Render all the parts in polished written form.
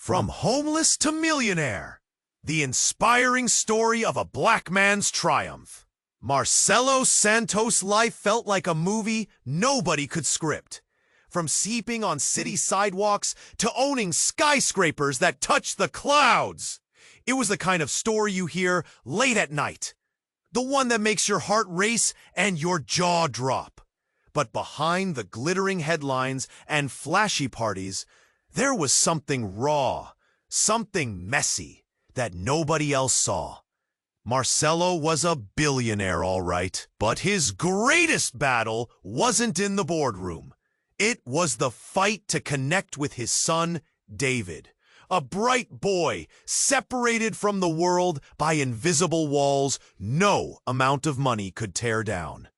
From homeless to millionaire, the inspiring story of a black man's triumph. Marcelo Santos' life felt like a movie nobody could script. From sleeping on city sidewalks to owning skyscrapers that touch the clouds. It was the kind of story you hear late at night. The one that makes your heart race and your jaw drop. But behind the glittering headlines and flashy parties, there was something raw, something messy that nobody else saw. Marcelo was a billionaire, all right, but his greatest battle wasn't in the boardroom. It was the fight to connect with his son, David, a bright boy separated from the world by invisible walls no amount of money could tear down.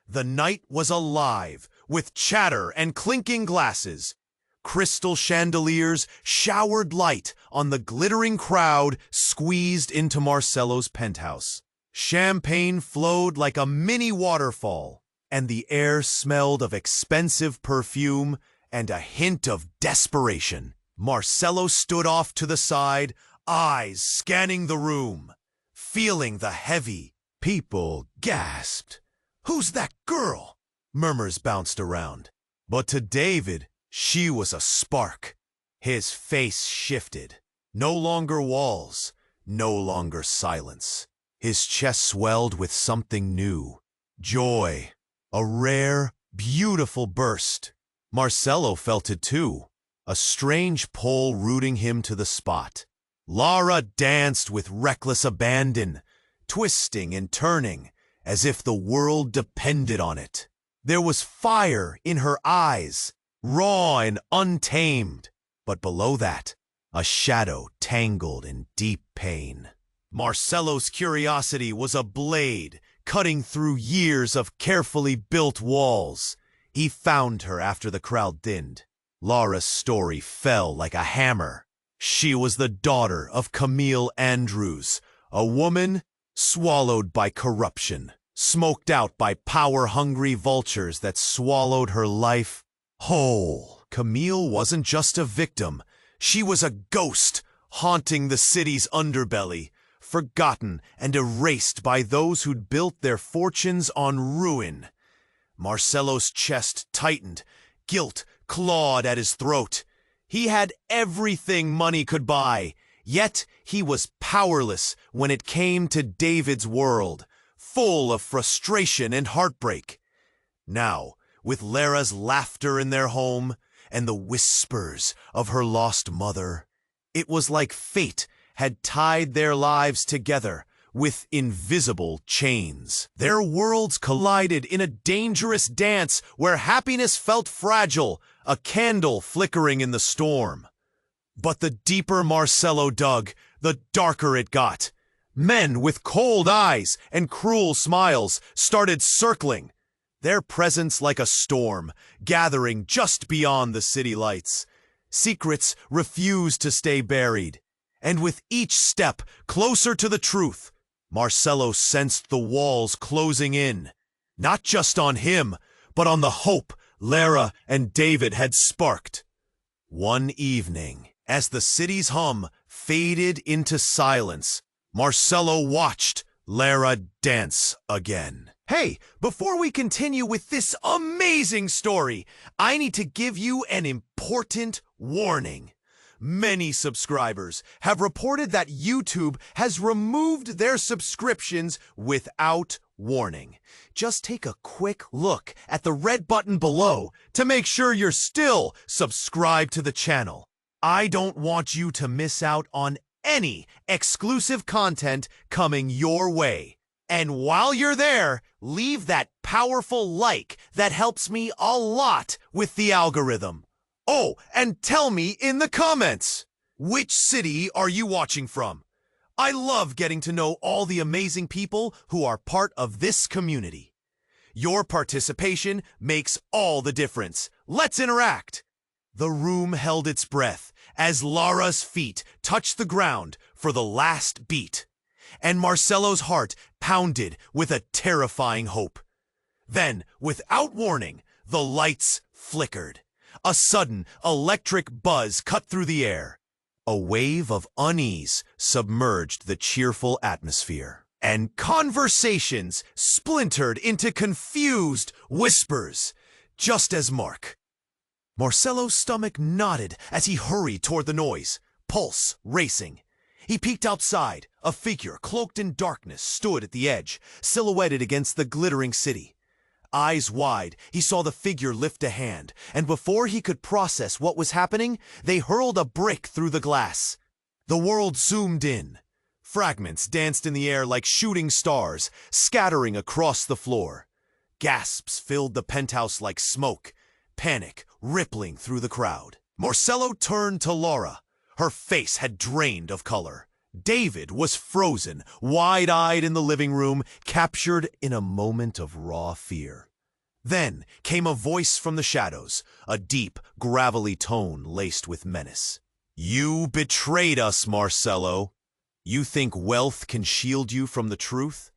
The night was alive with chatter and clinking glasses. Crystal chandeliers showered light on the glittering crowd squeezed into Marcelo's penthouse. Champagne flowed like a mini waterfall, and the air smelled of expensive perfume and a hint of desperation. Marcelo stood off to the side, eyes scanning the room, feeling the heavy. People gasped. "Who's that girl?" Murmurs bounced around. But to David, she was a spark. His face shifted. No longer walls, no longer silence. His chest swelled with something new. Joy. A rare, beautiful burst. Marcelo felt it too. A strange pull rooting him to the spot. Lara danced with reckless abandon, twisting and turning as if the world depended on it. There was fire in her eyes, raw and untamed, but below that, a shadow tangled in deep pain. Marcelo's curiosity was a blade cutting through years of carefully built walls. He found her after the crowd thinned. Lara's story fell like a hammer. She was the daughter of Camille Andrews, a woman swallowed by corruption, smoked out by power-hungry vultures that swallowed her life whole. Camille wasn't just a victim. She was a ghost haunting the city's underbelly, forgotten and erased by those who'd built their fortunes on ruin. Marcelo's chest tightened, guilt clawed at his throat. He had everything money could buy, yet he was powerless when it came to David's world, full of frustration and heartbreak. Now, with Lara's laughter in their home and the whispers of her lost mother, it was like fate had tied their lives together with invisible chains. Their worlds collided in a dangerous dance where happiness felt fragile, a candle flickering in the storm. But the deeper Marcelo dug, the darker it got. Men with cold eyes and cruel smiles started circling, their presence like a storm, gathering just beyond the city lights. Secrets refused to stay buried, and with each step closer to the truth, Marcelo sensed the walls closing in, not just on him, but on the hope Lara and David had sparked. One evening, as the city's hum faded into silence, Marcelo watched Lara dance again. Hey, before we continue with this amazing story, I need to give you an important warning. Many subscribers have reported that YouTube has removed their subscriptions without warning. Just take a quick look at the red button below to make sure you're still subscribed to the channel. I don't want you to miss out on any exclusive content coming your way. And while you're there, leave that powerful like that helps me a lot with the algorithm. Oh, and tell me in the comments, which city are you watching from? I love getting to know all the amazing people who are part of this community. Your participation makes all the difference. Let's interact. The room held its breath as Lara's feet touched the ground for the last beat, and Marcelo's heart pounded with a terrifying hope. Then, without warning, the lights flickered. A sudden, electric buzz cut through the air. A wave of unease submerged the cheerful atmosphere, and conversations splintered into confused whispers, just as Marcelo's stomach knotted as he hurried toward the noise, pulse racing. He peeked outside. A figure cloaked in darkness stood at the edge, silhouetted against the glittering city. Eyes wide, he saw the figure lift a hand, and before he could process what was happening, they hurled a brick through the glass. The world zoomed in. Fragments danced in the air like shooting stars, scattering across the floor. Gasps filled the penthouse like smoke, panic rippling through the crowd. Marcelo turned to Lara. Her face had drained of color. David was frozen, wide-eyed in the living room, captured in a moment of raw fear. Then came a voice from the shadows, a deep, gravelly tone laced with menace. "You betrayed us, Marcelo. You think wealth can shield you from the truth?"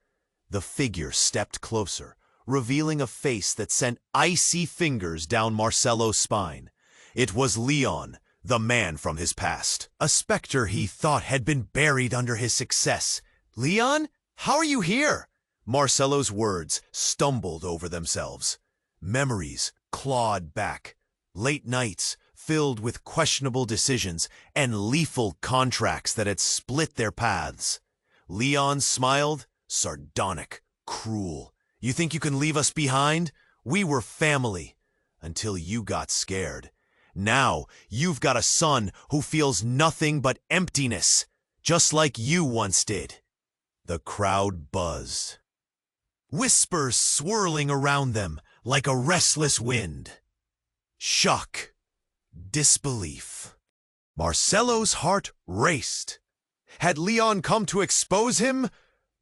The figure stepped closer, revealing a face that sent icy fingers down Marcelo's spine. It was Leon, the man from his past. A specter he thought had been buried under his success. "Leon, how are you here?" Marcelo's words stumbled over themselves. Memories clawed back. Late nights filled with questionable decisions and lethal contracts that had split their paths. Leon smiled, sardonic, cruel. "You think you can leave us behind? We were family. Until you got scared. Now you've got a son who feels nothing but emptiness, just like you once did." The crowd buzzed, whispers swirling around them like a restless wind. Shock, disbelief. Marcelo's heart raced. Had Leon come to expose him?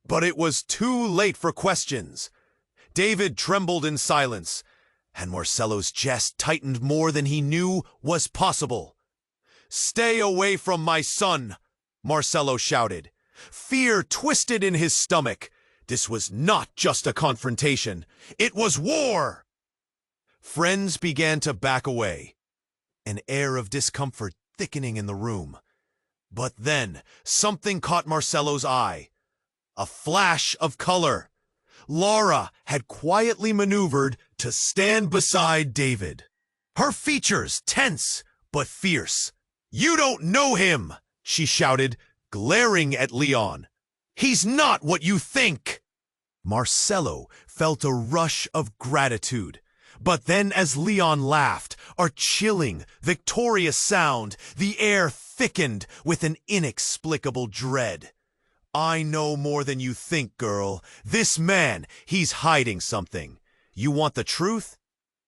But it was too late for questions. David trembled in silence, and Marcelo's chest tightened more than he knew was possible. "Stay away from my son," Marcelo shouted. Fear twisted in his stomach. This was not just a confrontation. It was war. Friends began to back away, an air of discomfort thickening in the room. But then something caught Marcelo's eye. A flash of color. Lara had quietly maneuvered to stand beside David. Her features tense but fierce. "You don't know him," she shouted, glaring at Leon. "He's not what you think." Marcelo felt a rush of gratitude. But then as Leon laughed, a chilling, victorious sound, the air thickened with an inexplicable dread. "I know more than you think, girl. This man, he's hiding something. You want the truth?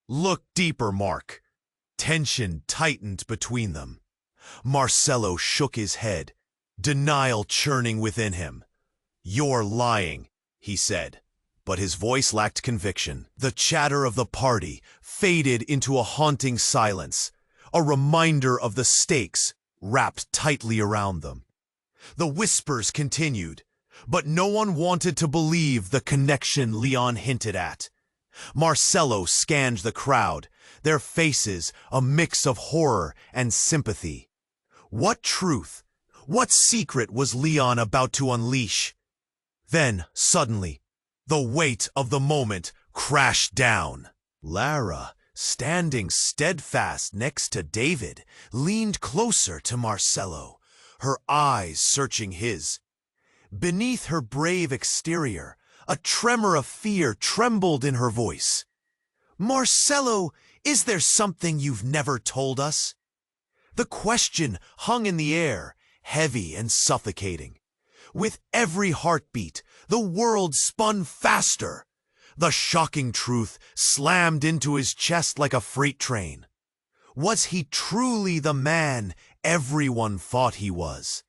Look deeper, Mark." Tension tightened between them. Marcelo shook his head, denial churning within him. "You're lying," he said, but his voice lacked conviction. The chatter of the party faded into a haunting silence, a reminder of the stakes wrapped tightly around them. The whispers continued, but no one wanted to believe the connection Leon hinted at. Marcelo scanned the crowd, their faces a mix of horror and sympathy. What truth, what secret was Leon about to unleash? Then, suddenly, the weight of the moment crashed down. Lara, standing steadfast next to David, leaned closer to Marcelo, her eyes searching his. Beneath her brave exterior, a tremor of fear trembled in her voice. "Marcelo, is there something you've never told us?" The question hung in the air, heavy and suffocating. With every heartbeat, the world spun faster. The shocking truth slammed into his chest like a freight train. Was he truly the man everyone thought he was?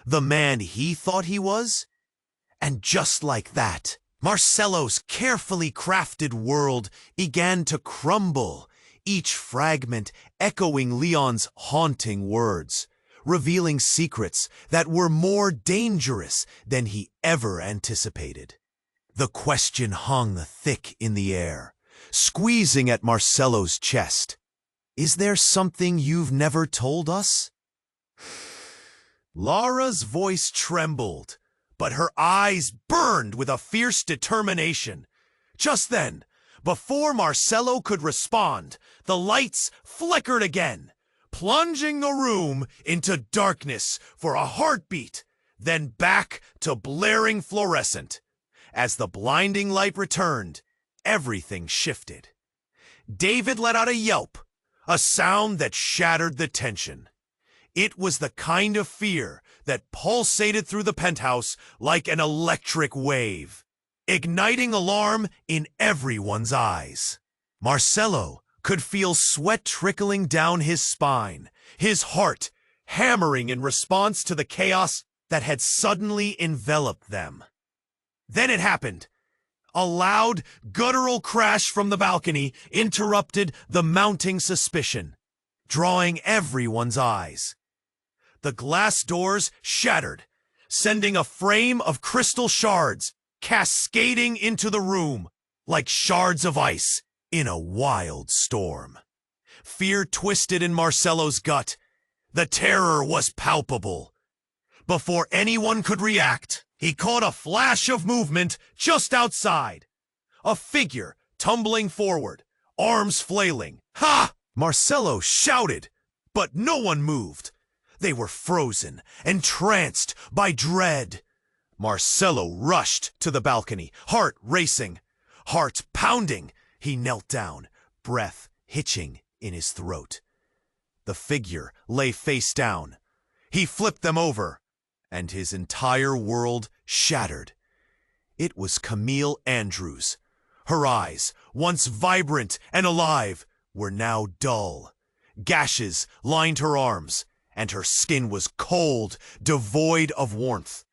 The man he thought he was? And just like that, Marcelo's carefully crafted world began to crumble, each fragment echoing Leon's haunting words, revealing secrets that were more dangerous than he ever anticipated. The question hung thick in the air, squeezing at Marcelo's chest. "Is there something you've never told us?" Lara's voice trembled, but her eyes burned with a fierce determination. Just then, before Marcelo could respond, the lights flickered again, plunging the room into darkness for a heartbeat, then back to blaring fluorescent. As the blinding light returned, everything shifted. David let out a yelp, a sound that shattered the tension. It was the kind of fear that pulsated through the penthouse like an electric wave, igniting alarm in everyone's eyes. Marcelo could feel sweat trickling down his spine, his heart hammering in response to the chaos that had suddenly enveloped them. Then it happened. A loud, guttural crash from the balcony interrupted the mounting suspicion, drawing everyone's eyes. The glass doors shattered, sending a frame of crystal shards cascading into the room like shards of ice in a wild storm. Fear twisted in Marcelo's gut. The terror was palpable. Before anyone could react, he caught a flash of movement just outside. A figure tumbling forward, arms flailing. "Ha!" Marcelo shouted, but no one moved. They were frozen, entranced by dread. Marcelo rushed to the balcony, heart racing, heart pounding. He knelt down, breath hitching in his throat. The figure lay face down. He flipped them over, and his entire world shattered. It was Camille Andrews. Her eyes, once vibrant and alive, were now dull. Gashes lined her arms, and her skin was cold, devoid of warmth.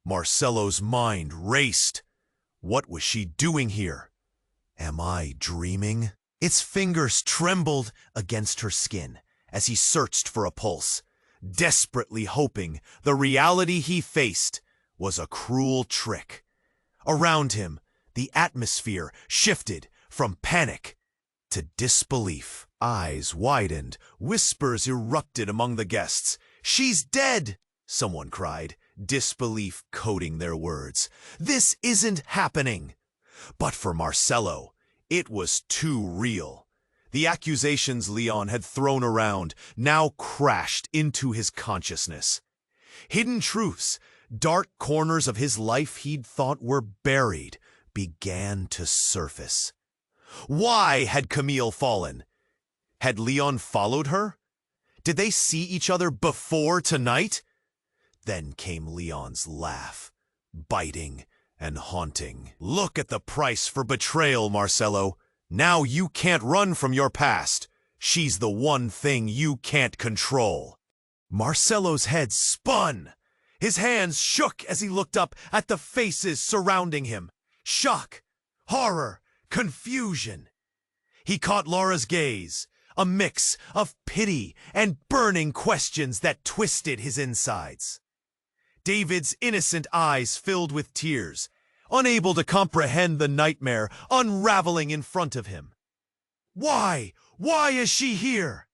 Marcelo's mind raced. What was she doing here? Am I dreaming? Its fingers trembled against her skin as he searched for a pulse, desperately hoping the reality he faced was a cruel trick. Around him, the atmosphere shifted from panic to disbelief. Eyes widened, whispers erupted among the guests. "She's dead!" someone cried, disbelief coating their words. "This isn't happening." But for Marcelo, it was too real. The accusations Leon had thrown around now crashed into his consciousness. Hidden truths, dark corners of his life he'd thought were buried, began to surface. Why had Camille fallen? Had Leon followed her? Did they see each other before tonight? Then came Leon's laugh, biting and haunting. "Look at the price for betrayal, Marcelo. Now you can't run from your past. She's the one thing you can't control." Marcelo's head spun. His hands shook as he looked up at the faces surrounding him. Shock, horror, confusion. He caught Lara's gaze, a mix of pity and burning questions that twisted his insides. David's innocent eyes filled with tears, unable to comprehend the nightmare unraveling in front of him. Why? Why is she here?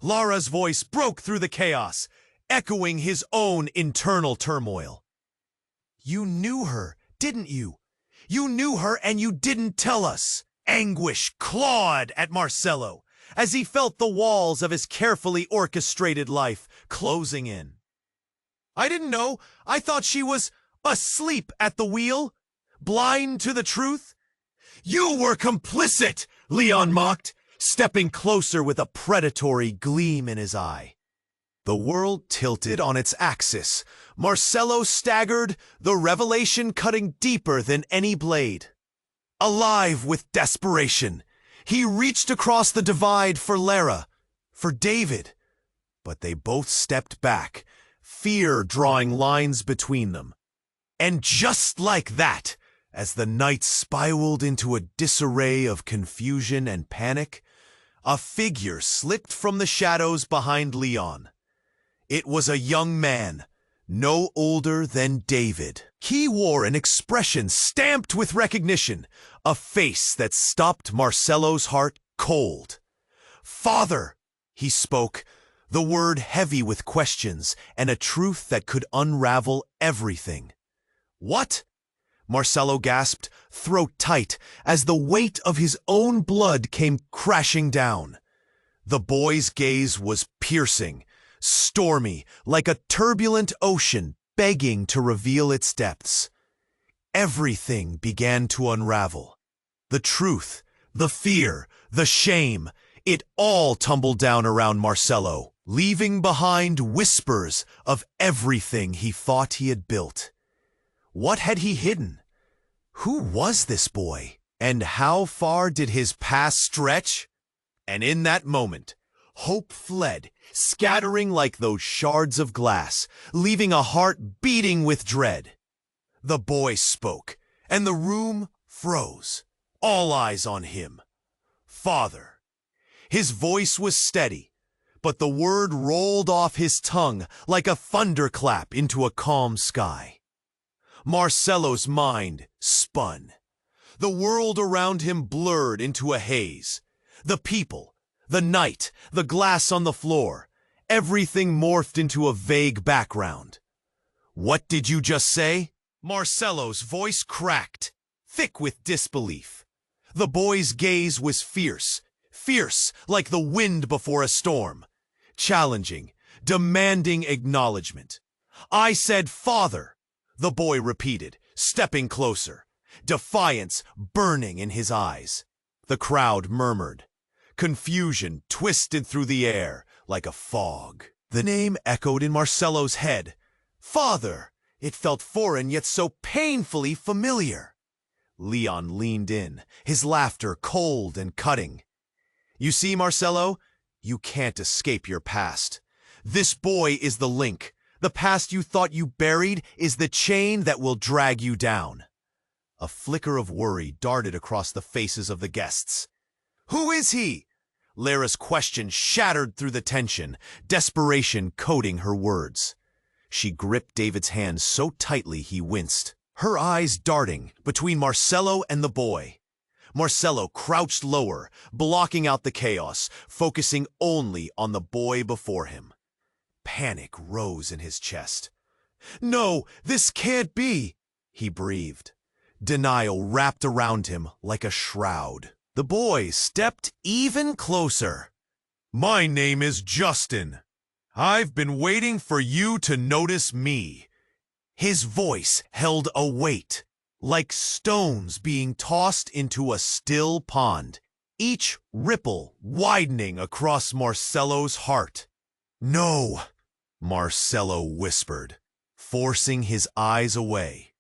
Lara's voice broke through the chaos, echoing his own internal turmoil. "You knew her, didn't you? You knew her and you didn't tell us." Anguish clawed at Marcelo as he felt the walls of his carefully orchestrated life closing in. "I didn't know. I thought she was asleep at the wheel, blind to the truth." "You were complicit," Leon mocked, stepping closer with a predatory gleam in his eye. The world tilted on its axis. Marcelo staggered, the revelation cutting deeper than any blade. Alive with desperation, he reached across the divide for Lara, for David. But they both stepped back, fear drawing lines between them. And just like that, as the night spiraled into a disarray of confusion and panic, a figure slipped from the shadows behind Leon. It was a young man, no older than David. He wore an expression stamped with recognition, a face that stopped Marcelo's heart cold. "Father," he spoke, The word heavy with questions and a truth that could unravel everything. "What?" Marcelo gasped, throat tight, as the weight of his own blood came crashing down. The boy's gaze was piercing, stormy, like a turbulent ocean begging to reveal its depths. Everything began to unravel. The truth, the fear, the shame, it all tumbled down around Marcelo, leaving behind whispers of everything he thought he had built. What had he hidden? Who was this boy? And how far did his past stretch? And in that moment, hope fled, scattering like those shards of glass, leaving a heart beating with dread. The boy spoke, and the room froze, all eyes on him. "Father." His voice was steady, but the word rolled off his tongue like a thunderclap into a calm sky. Marcelo's mind spun. The world around him blurred into a haze. The people, the night, the glass on the floor, everything morphed into a vague background. "What did you just say?" Marcelo's voice cracked, thick with disbelief. The boy's gaze was fierce, fierce like the wind before a storm, challenging, demanding acknowledgement. "I said father," the boy repeated, stepping closer, defiance burning in his eyes. The crowd murmured. Confusion twisted through the air like a fog. The name echoed in Marcelo's head. Father! It felt foreign yet so painfully familiar. Leon leaned in, his laughter cold and cutting. "You see, Marcelo, you can't escape your past. This boy is the link. The past you thought you buried is the chain that will drag you down." A flicker of worry darted across the faces of the guests. "Who is he?" Lara's question shattered through the tension, desperation coating her words. She gripped David's hand so tightly he winced, her eyes darting between Marcelo and the boy. Marcelo crouched lower, blocking out the chaos, focusing only on the boy before him. Panic rose in his chest. "No, this can't be," he breathed. Denial wrapped around him like a shroud. The boy stepped even closer. "My name is Justin. I've been waiting for you to notice me." His voice held a weight, like stones being tossed into a still pond, each ripple widening across Marcelo's heart. "No," Marcelo whispered, forcing his eyes away.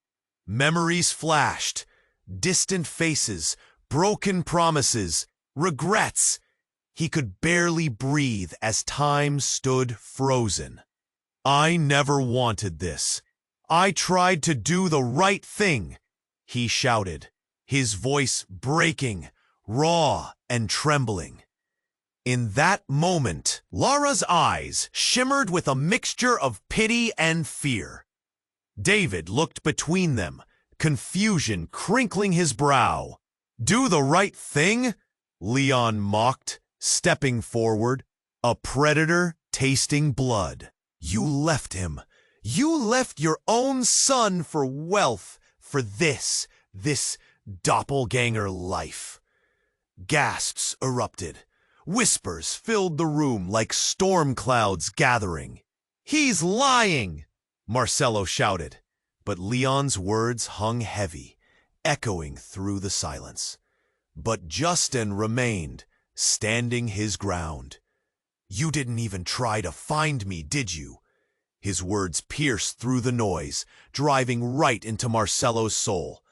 Memories flashed, distant faces, broken promises, regrets. He could barely breathe as time stood frozen. "I never wanted this. I tried to do the right thing," he shouted, his voice breaking, raw and trembling. In that moment, Lara's eyes shimmered with a mixture of pity and fear. David looked between them, confusion crinkling his brow. "Do the right thing?" Leon mocked, stepping forward, a predator tasting blood. "You left him. You left your own son for wealth, for this doppelganger life." Gasps erupted. Whispers filled the room like storm clouds gathering. "He's lying!" Marcelo shouted, but Leon's words hung heavy, echoing through the silence. But Justin remained, standing his ground. "You didn't even try to find me, did you?" His words pierced through the noise, driving right into Marcelo's soul.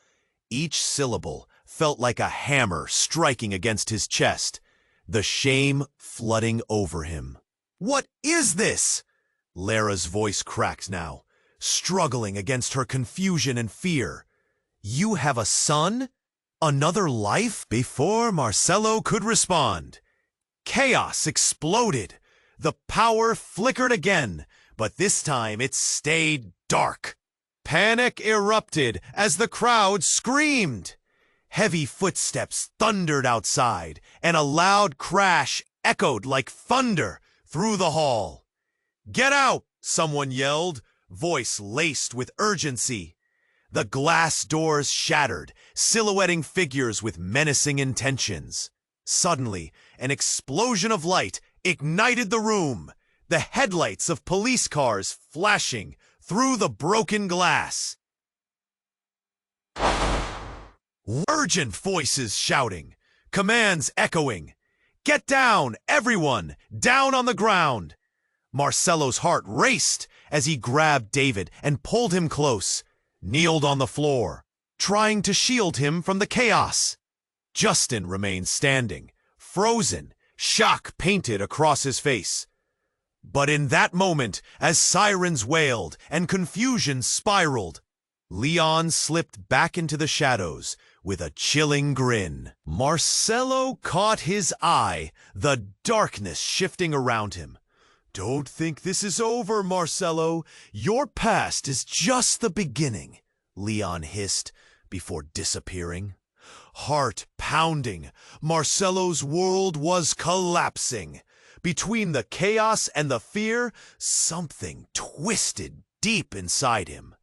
Each syllable felt like a hammer striking against his chest, the shame flooding over him. "What is this?" Lara's voice cracked now, struggling against her confusion and fear. "You have a son? Another life?" Before Marcelo could respond, chaos exploded. The power flickered again, but this time it stayed dark. Panic erupted as the crowd screamed. Heavy footsteps thundered outside, and a loud crash echoed like thunder, through the hall. "Get out!" someone yelled, voice laced with urgency. The glass doors shattered, silhouetting figures with menacing intentions. Suddenly, an explosion of light ignited the room, the headlights of police cars flashing through the broken glass. Urgent voices shouting, commands echoing. "Get down, everyone! Down on the ground!" Marcelo's heart raced as he grabbed David and pulled him close, kneeled on the floor, trying to shield him from the chaos. Justin remained standing, frozen, shock painted across his face. But in that moment, as sirens wailed and confusion spiraled, Leon slipped back into the shadows with a chilling grin. Marcelo caught his eye, the darkness shifting around him. "Don't think this is over, Marcelo. Your past is just the beginning," Leon hissed before disappearing. Heart pounding, Marcelo's world was collapsing. Between the chaos and the fear, something twisted deep inside him.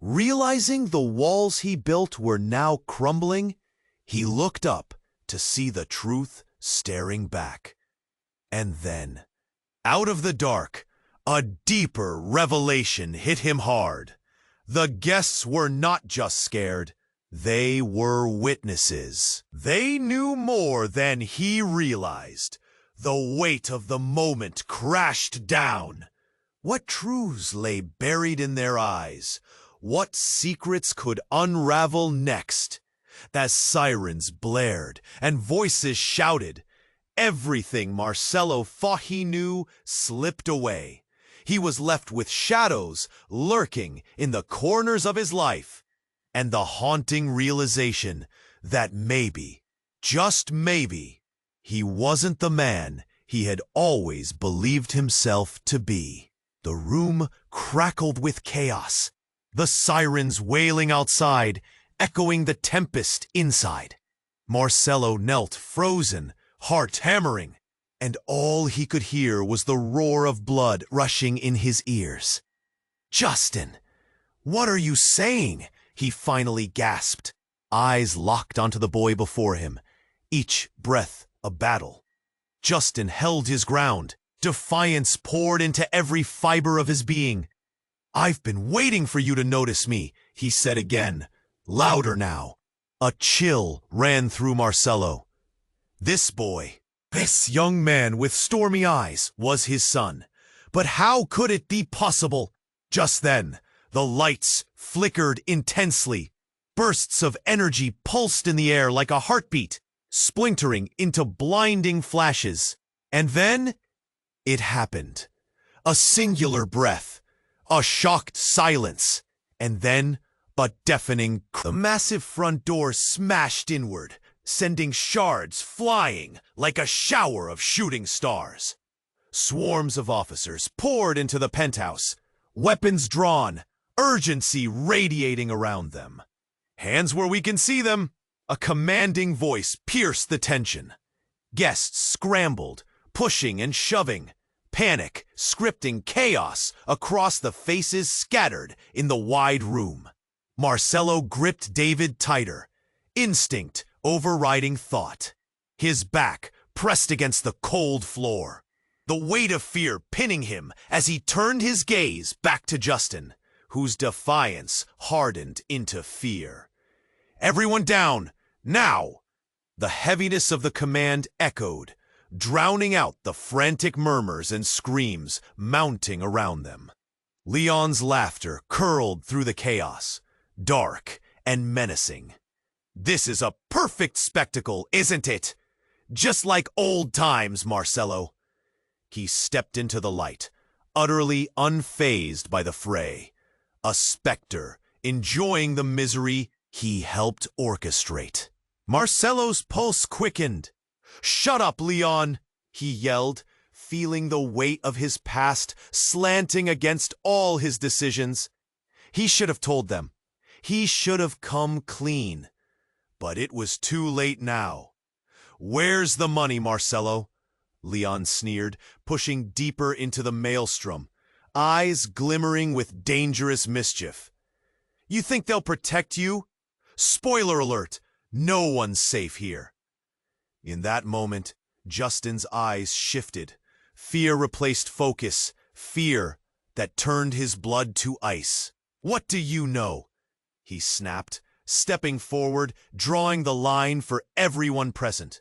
Realizing the walls he built were now crumbling, he looked up to see the truth staring back. And then, out of the dark, a deeper revelation hit him hard. The guests were not just scared, they were witnesses. They knew more than he realized. The weight of the moment crashed down. What truths lay buried in their eyes? What secrets could unravel next? As sirens blared and voices shouted, everything Marcelo thought he knew slipped away. He was left with shadows lurking in the corners of his life, and the haunting realization that maybe, just maybe, he wasn't the man he had always believed himself to be. The room crackled with chaos, the sirens wailing outside, echoing the tempest inside. Marcelo knelt frozen, heart hammering, and all he could hear was the roar of blood rushing in his ears. "Justin, what are you saying?" he finally gasped, eyes locked onto the boy before him, each breath a battle. Justin held his ground. Defiance poured into every fiber of his being. "I've been waiting for you to notice me," he said again, louder now. A chill ran through Marcelo. This boy, this young man with stormy eyes, was his son. But how could it be possible? Just then, the lights flickered intensely. Bursts of energy pulsed in the air like a heartbeat, splintering into blinding flashes. And then, it happened. A singular breath, a shocked silence, and then a deafening crash. The massive front door smashed inward, sending shards flying like a shower of shooting stars. Swarms of officers poured into the penthouse, weapons drawn, urgency radiating around them. "Hands where we can see them!" A commanding voice pierced the tension. Guests scrambled, pushing and shoving, panic scripting chaos across the faces scattered in the wide room. Marcelo gripped David tighter, instinct overriding thought. His back pressed against the cold floor, the weight of fear pinning him as he turned his gaze back to Justin, whose defiance hardened into fear. "Everyone down, now!" The heaviness of the command echoed, drowning out the frantic murmurs and screams mounting around them. Leon's laughter curled through the chaos, dark and menacing. "This is a perfect spectacle, isn't it? Just like old times, Marcelo." He stepped into the light, utterly unfazed by the fray, a specter enjoying the misery he helped orchestrate. Marcelo's pulse quickened. "Shut up, Leon," he yelled, feeling the weight of his past slanting against all his decisions. He should have told them. He should have come clean. But it was too late now. "Where's the money, Marcelo? Leon sneered, pushing deeper into the maelstrom, eyes glimmering with dangerous mischief. You think they'll protect you? Spoiler alert, no one's safe here. In that moment, Justin's eyes shifted. Fear replaced focus, fear that turned his blood to ice. What do you know? He snapped, stepping forward, drawing the line for everyone present.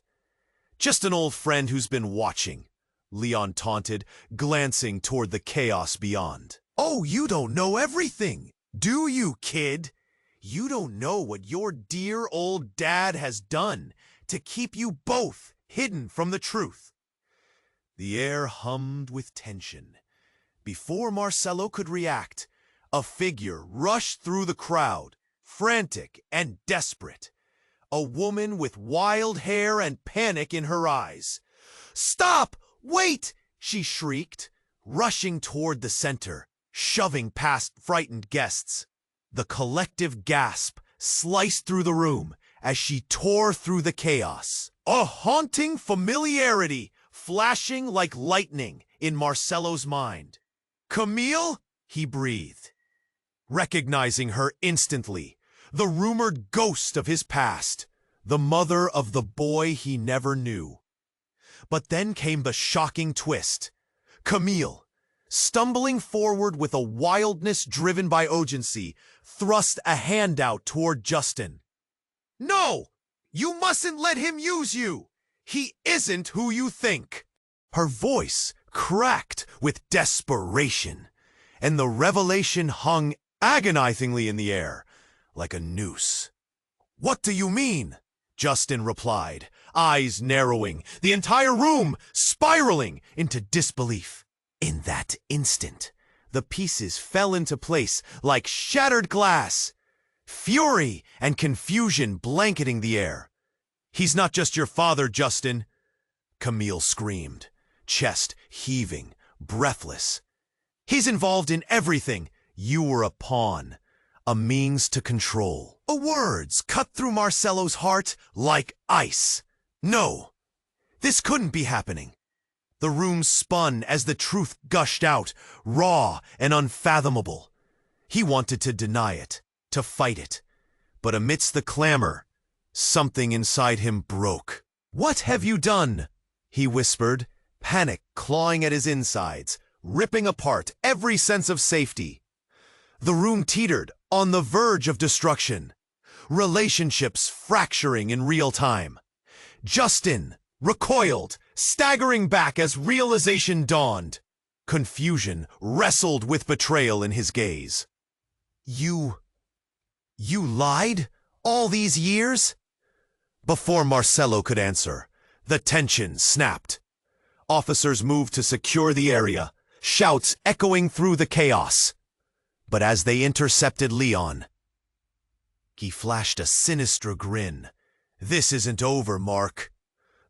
Just an old friend who's been watching, Leon taunted, glancing toward the chaos beyond. Oh, you don't know everything, do you, kid? You don't know what your dear old dad has done to keep you both hidden from the truth. The air hummed with tension. Before Marcelo could react, a figure rushed through the crowd, frantic and desperate. A woman with wild hair and panic in her eyes. "Stop! Wait!" she shrieked, rushing toward the center, shoving past frightened guests. The collective gasp sliced through the room as she tore through the chaos. A haunting familiarity flashing like lightning in Marcelo's mind. "Camille?" he breathed, recognizing her instantly. The rumored ghost of his past, the mother of the boy he never knew. But then came the shocking twist. Camille, stumbling forward with a wildness driven by urgency, thrust a hand out toward Justin. "No! You mustn't let him use you! He isn't who you think!" Her voice cracked with desperation, and the revelation hung agonizingly in the air, like a noose. "What do you mean?" Justin replied, eyes narrowing, the entire room spiraling into disbelief. In that instant, the pieces fell into place like shattered glass, fury and confusion blanketing the air. "He's not just your father, Justin," Camille screamed, chest heaving, breathless. "He's involved in everything. You were a pawn, a means to control." The words cut through Marcelo's heart like ice. No, this couldn't be happening. The room spun as the truth gushed out, raw and unfathomable. He wanted to deny it, to fight it. But amidst the clamor, something inside him broke. "What have you done?" he whispered, panic clawing at his insides, ripping apart every sense of safety. The room teetered, on the verge of destruction. Relationships fracturing in real time. Justin recoiled, staggering back as realization dawned. Confusion wrestled with betrayal in his gaze. You lied all these years?" Before Marcelo could answer, the tension snapped. Officers moved to secure the area, shouts echoing through the chaos. But as they intercepted Leon, he flashed a sinister grin. "This isn't over, Mark."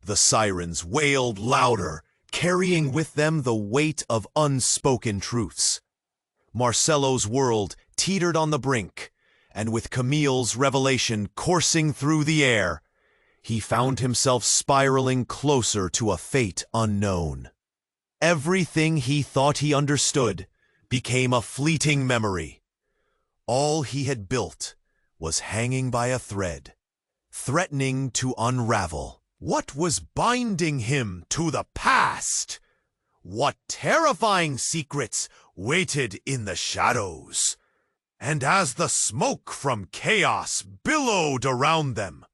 The sirens wailed louder, carrying with them the weight of unspoken truths. Marcelo's world teetered on the brink, and with Camille's revelation coursing through the air, he found himself spiraling closer to a fate unknown. Everything he thought he understood became a fleeting memory. All he had built was hanging by a thread, threatening to unravel. What was binding him to the past? What terrifying secrets waited in the shadows? And as the smoke from chaos billowed around them,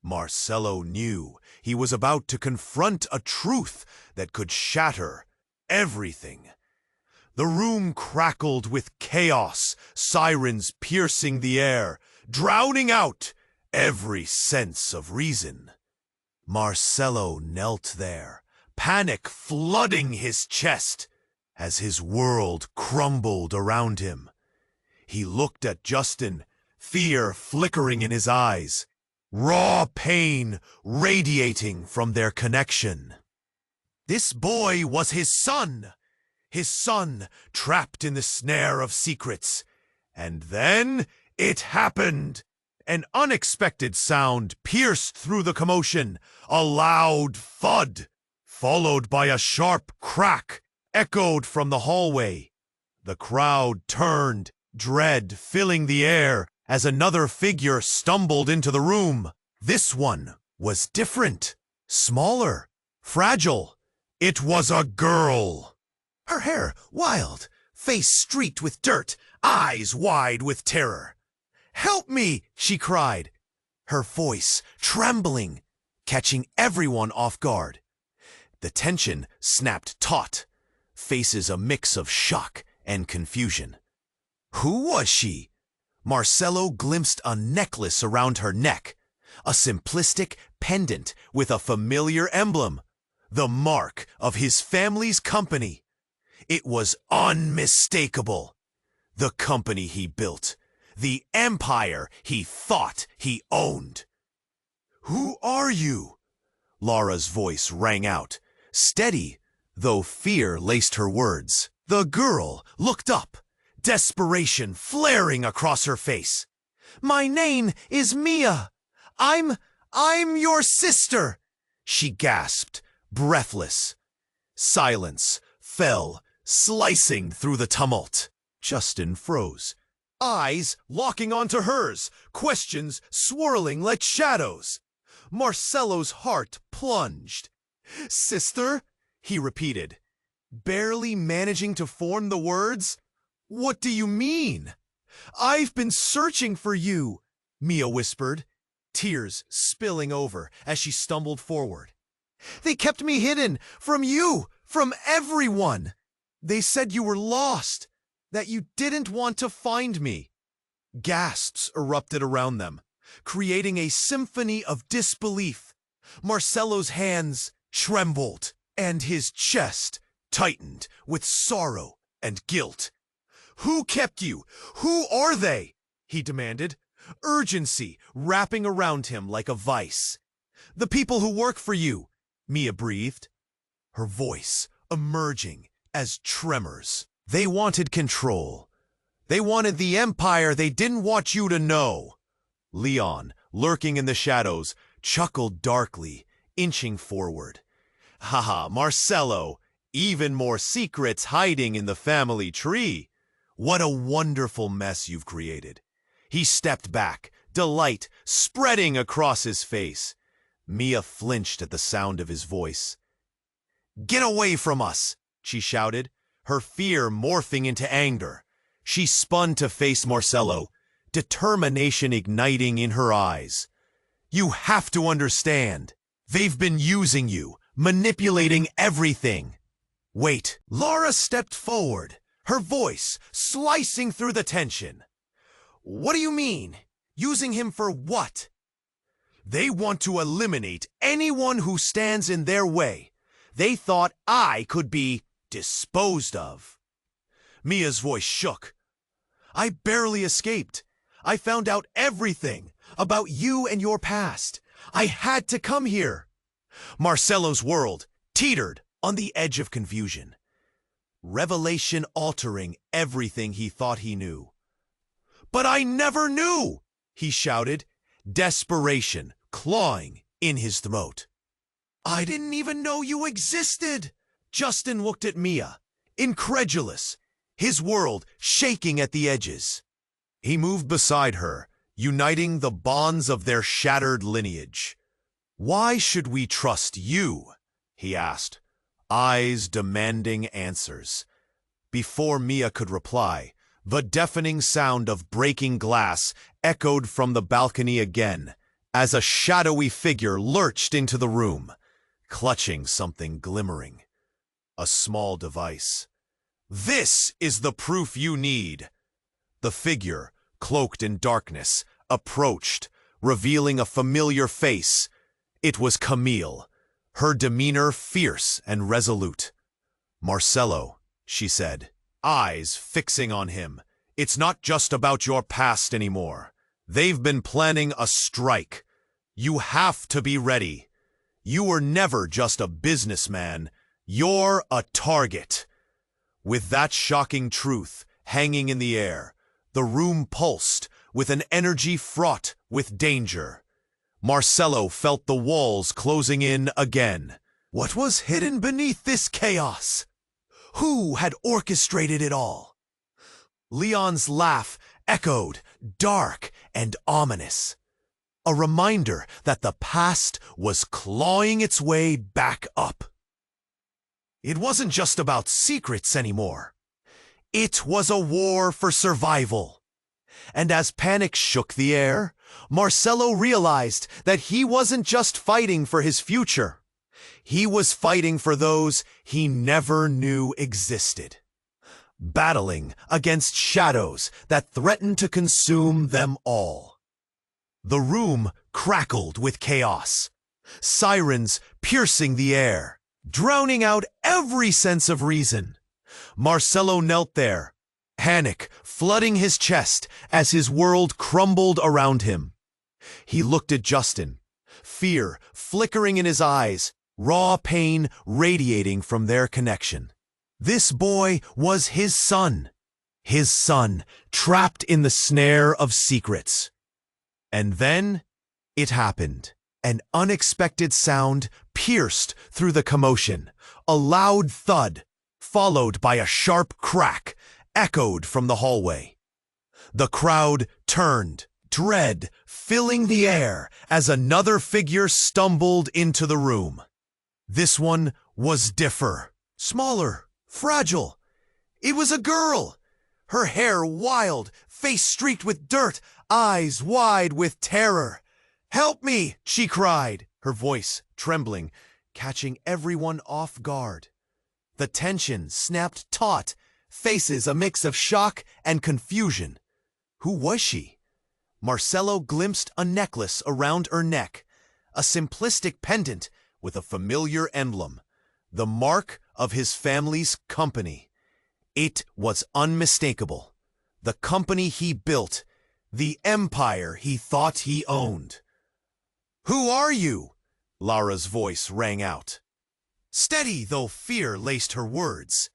Marcelo knew he was about to confront a truth that could shatter everything. The room crackled with chaos, sirens piercing the air, drowning out every sense of reason. Marcelo knelt there, panic flooding his chest as his world crumbled around him. He looked at Justin, fear flickering in his eyes, raw pain radiating from their connection. This boy was his son trapped in the snare of secrets. And then it happened. An unexpected sound pierced through the commotion, a loud thud, followed by a sharp crack, echoed from the hallway. The crowd turned, dread filling the air as another figure stumbled into the room. This one was different, smaller, fragile. It was a girl. Her hair wild, face streaked with dirt, eyes wide with terror. "Help me!" she cried, her voice trembling, catching everyone off guard. The tension snapped taut, faces a mix of shock and confusion. Who was she? Marcelo glimpsed a necklace around her neck, a simplistic pendant with a familiar emblem, the mark of his family's company. It was unmistakable. The company he built, the empire he thought he owned. "Who are you?" Lara's voice rang out, steady, though fear laced her words. The girl looked up, desperation flaring across her face. "My name is Mia. I'm your sister," she gasped, breathless. Silence fell, slicing through the tumult. Justin froze, eyes locking onto hers, questions swirling like shadows. Marcelo's heart plunged. "Sister?" he repeated, barely managing to form the words. "What do you mean?" "I've been searching for you," Mia whispered, tears spilling over as she stumbled forward. "They kept me hidden from you, from everyone. They said you were lost, that you didn't want to find me." Gasps erupted around them, creating a symphony of disbelief. Marcelo's hands trembled, and his chest tightened with sorrow and guilt. "Who kept you? Who are they?" he demanded, urgency wrapping around him like a vice. "The people who work for you," Mia breathed, her voice emerging as tremors. "They wanted control. They wanted the empire they didn't want you to know." Leon, lurking in the shadows, chuckled darkly, inching forward. "Haha, Marcelo, even more secrets hiding in the family tree. What a wonderful mess you've created." He stepped back, delight spreading across his face. Mia flinched at the sound of his voice. "Get away from us!" she shouted, her fear morphing into anger. She spun to face Marcelo, determination igniting in her eyes. "You have to understand. They've been using you, manipulating everything." "Wait." Lara stepped forward, her voice slicing through the tension. "What do you mean? Using him for what?" "They want to eliminate anyone who stands in their way. They thought I could be disposed of." Mia's voice shook. "I barely escaped. I found out everything about you and your past. I had to come here." Marcelo's world teetered on the edge of confusion. Revelation altering everything he thought he knew. "But I never knew!" he shouted, desperation clawing in his throat. "I didn't even know you existed!" Justin looked at Mia, incredulous, his world shaking at the edges. He moved beside her, uniting the bonds of their shattered lineage. "Why should we trust you?" he asked, eyes demanding answers. Before Mia could reply, the deafening sound of breaking glass echoed from the balcony again, as a shadowy figure lurched into the room, clutching something glimmering. A small device. "This is the proof you need." The figure, cloaked in darkness, approached, revealing a familiar face. It was Camille, her demeanor fierce and resolute. "Marcelo," she said, eyes fixing on him, "it's not just about your past anymore. They've been planning a strike. You have to be ready. You were never just a businessman. You're a target." With that shocking truth hanging in the air, the room pulsed with an energy fraught with danger. Marcelo felt the walls closing in again, What was hidden beneath this chaos? Who had orchestrated it all? Leon's laugh echoed, dark and ominous. A reminder that the past was clawing its way back up. It wasn't just about secrets anymore. It was a war for survival. And as panic shook the air, Marcelo realized that he wasn't just fighting for his future. He was fighting for those he never knew existed. Battling against shadows that threatened to consume them all. The room crackled with chaos. Sirens piercing the air, drowning out every sense of reason. Marcelo knelt there, panic flooding his chest as his world crumbled around him. He looked at Justin, fear flickering in his eyes, raw pain radiating from their connection. This boy was his son trapped in the snare of secrets. And then it happened. An unexpected sound pierced through the commotion. A loud thud, followed by a sharp crack, echoed from the hallway. The crowd turned, dread filling the air as another figure stumbled into the room. This one was different, smaller, fragile. It was a girl. Her hair wild, face streaked with dirt, eyes wide with terror. "Help me!" she cried, her voice trembling, catching everyone off guard. The tension snapped taut, faces a mix of shock and confusion. Who was she? Marcelo glimpsed a necklace around her neck, a simplistic pendant with a familiar emblem, the mark of his family's company. It was unmistakable. The company he built, the empire he thought he owned. "Who are you?" Lara's voice rang out. Steady though fear laced her words.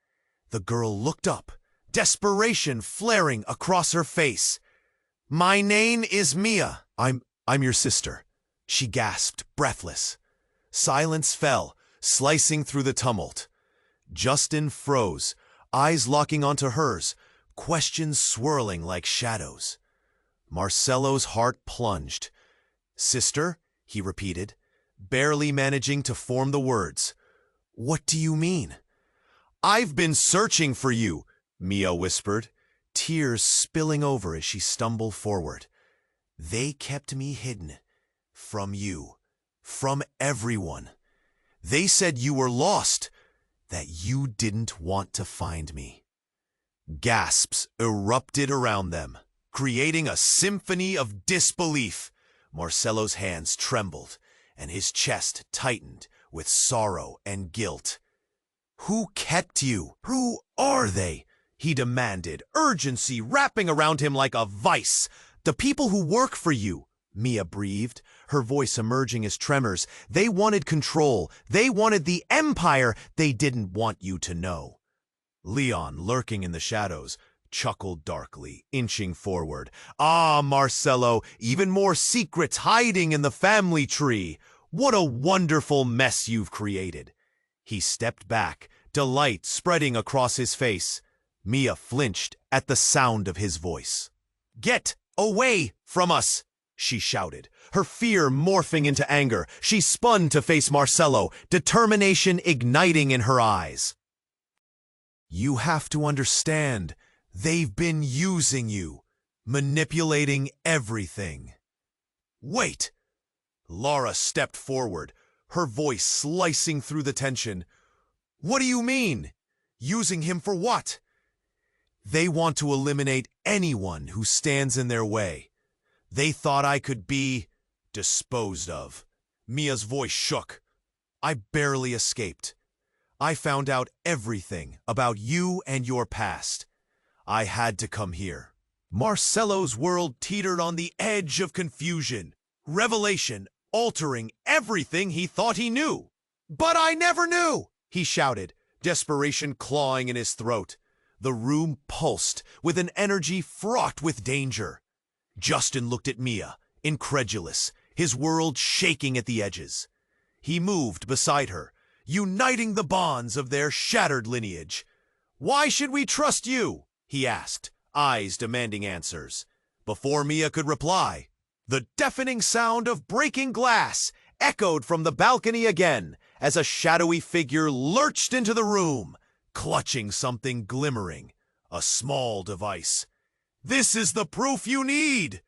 The girl looked up, desperation flaring across her face. "My name is Mia." I'm your sister," she gasped, breathless. Silence fell, slicing through the tumult. Justin froze, eyes locking onto hers, questions swirling like shadows. Marcelo's heart plunged. "Sister?" he repeated, barely managing to form the words. "What do you mean?" "I've been searching for you," Mia whispered, tears spilling over as she stumbled forward. "They kept me hidden. From you. From everyone. They said you were lost, that you didn't want to find me." Gasps erupted around them, creating a symphony of disbelief. Marcelo's hands trembled, and his chest tightened with sorrow and guilt. "Who kept you? Who are they?" he demanded, urgency wrapping around him like a vice. "The people who work for you," Mia breathed, her voice emerging as tremors. "They wanted control. They wanted the empire they didn't want you to know." Leon, lurking in the shadows, chuckled darkly, inching forward. "Ah, Marcelo, even more secrets hiding in the family tree. What a wonderful mess you've created." He stepped back, delight spreading across his face. Mia flinched at the sound of his voice. "Get away from us!" she shouted, her fear morphing into anger. She spun to face Marcelo, determination igniting in her eyes. "You have to understand, they've been using you, manipulating everything." "Wait!" Lara stepped forward, her voice slicing through the tension. "What do you mean? Using him for what?" "They want to eliminate anyone who stands in their way. They thought I could be disposed of." Mia's voice shook. "I barely escaped. I found out everything about you and your past. I had to come here." Marcelo's world teetered on the edge of confusion, revelation altering everything he thought he knew. "But I never knew!" he shouted, desperation clawing in his throat. The room pulsed with an energy fraught with danger. Justin looked at Mia, incredulous, his world shaking at the edges. He moved beside her, uniting the bonds of their shattered lineage. "Why should we trust you?" he asked, eyes demanding answers. Before Mia could reply, the deafening sound of breaking glass echoed from the balcony again as a shadowy figure lurched into the room, clutching something glimmering, a small device. "This is the proof you need!"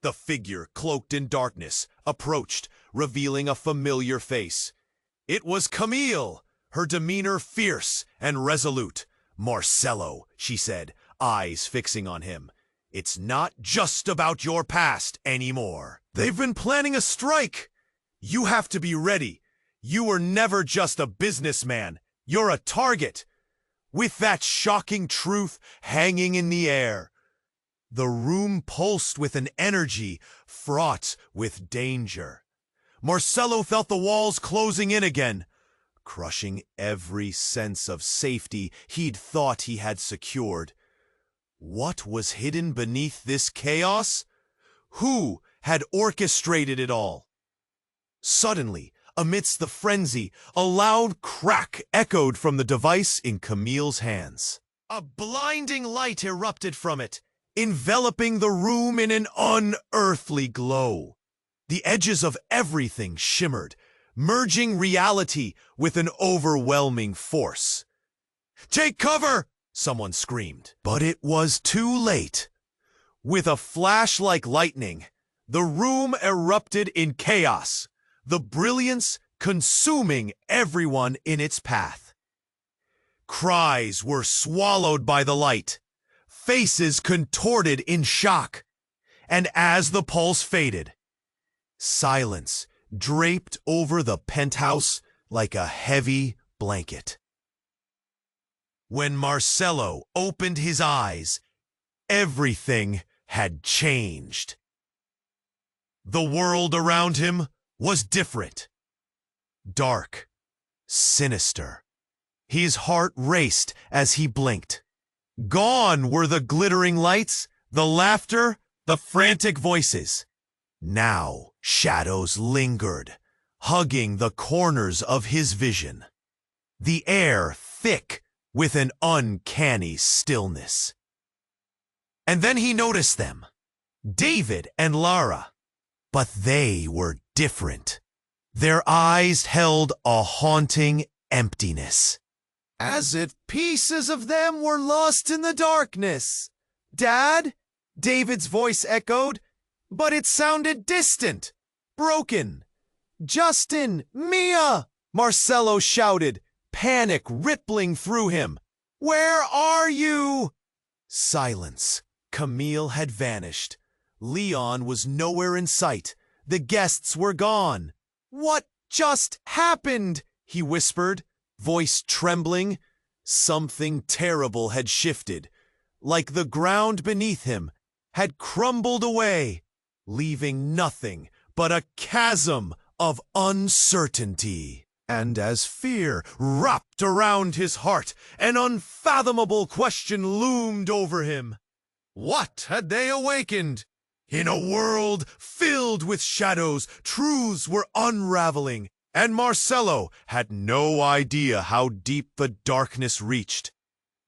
The figure, cloaked in darkness, approached, revealing a familiar face. It was Camille, her demeanor fierce and resolute. "Marcelo," she said, eyes fixing on him. "It's not just about your past anymore. They've been planning a strike. You have to be ready. You were never just a businessman. You're a target." With that shocking truth hanging in the air, the room pulsed with an energy fraught with danger. Marcelo felt the walls closing in again, crushing every sense of safety he'd thought he had secured. What was hidden beneath this chaos? Who had orchestrated it all? Suddenly, amidst the frenzy, a loud crack echoed from the device in Camille's hands. A blinding light erupted from it, enveloping the room in an unearthly glow. The edges of everything shimmered, merging reality with an overwhelming force. "Take cover!" someone screamed. But it was too late. With a flash like lightning, the room erupted in chaos, the brilliance consuming everyone in its path. Cries were swallowed by the light, faces contorted in shock, and as the pulse faded, silence draped over the penthouse like a heavy blanket. When Marcelo opened his eyes, everything had changed. The world around him was different. Dark, sinister. His heart raced as he blinked. Gone were the glittering lights, the laughter, the frantic voices. Now shadows lingered, hugging the corners of his vision. The air thick with an uncanny stillness. And then he noticed them, David and Lara. But they were different. Their eyes held a haunting emptiness, as if pieces of them were lost in the darkness. "Dad?" David's voice echoed, but it sounded distant, broken. "Justin! Mia!" Marcelo shouted, panic rippling through him. "Where are you?" Silence. Camille had vanished. Leon was nowhere in sight. The guests were gone. "What just happened?" he whispered, voice trembling. Something terrible had shifted, like the ground beneath him had crumbled away, leaving nothing but a chasm of uncertainty. And as fear wrapped around his heart, an unfathomable question loomed over him. What had they awakened? In a world filled with shadows, truths were unraveling, and Marcelo had no idea how deep the darkness reached.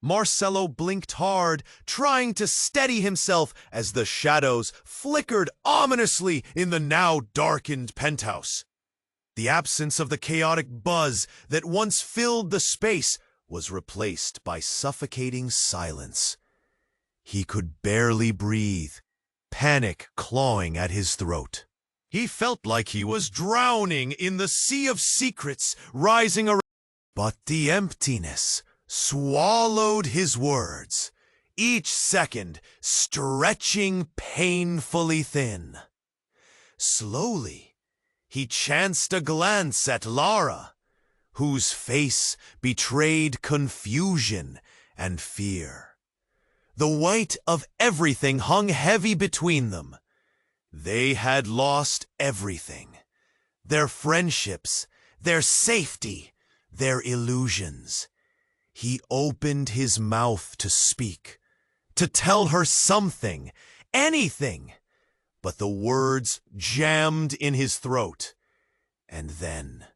Marcelo blinked hard, trying to steady himself as the shadows flickered ominously in the now darkened penthouse. The absence of the chaotic buzz that once filled the space was replaced by suffocating silence. He could barely breathe, panic clawing at his throat. He felt like he was drowning in the sea of secrets rising around. But the emptiness swallowed his words, each second stretching painfully thin. Slowly, he chanced a glance at Lara, whose face betrayed confusion and fear. The weight of everything hung heavy between them. They had lost everything. Their friendships, their safety, their illusions. He opened his mouth to speak, to tell her something, anything. But the words jammed in his throat. And then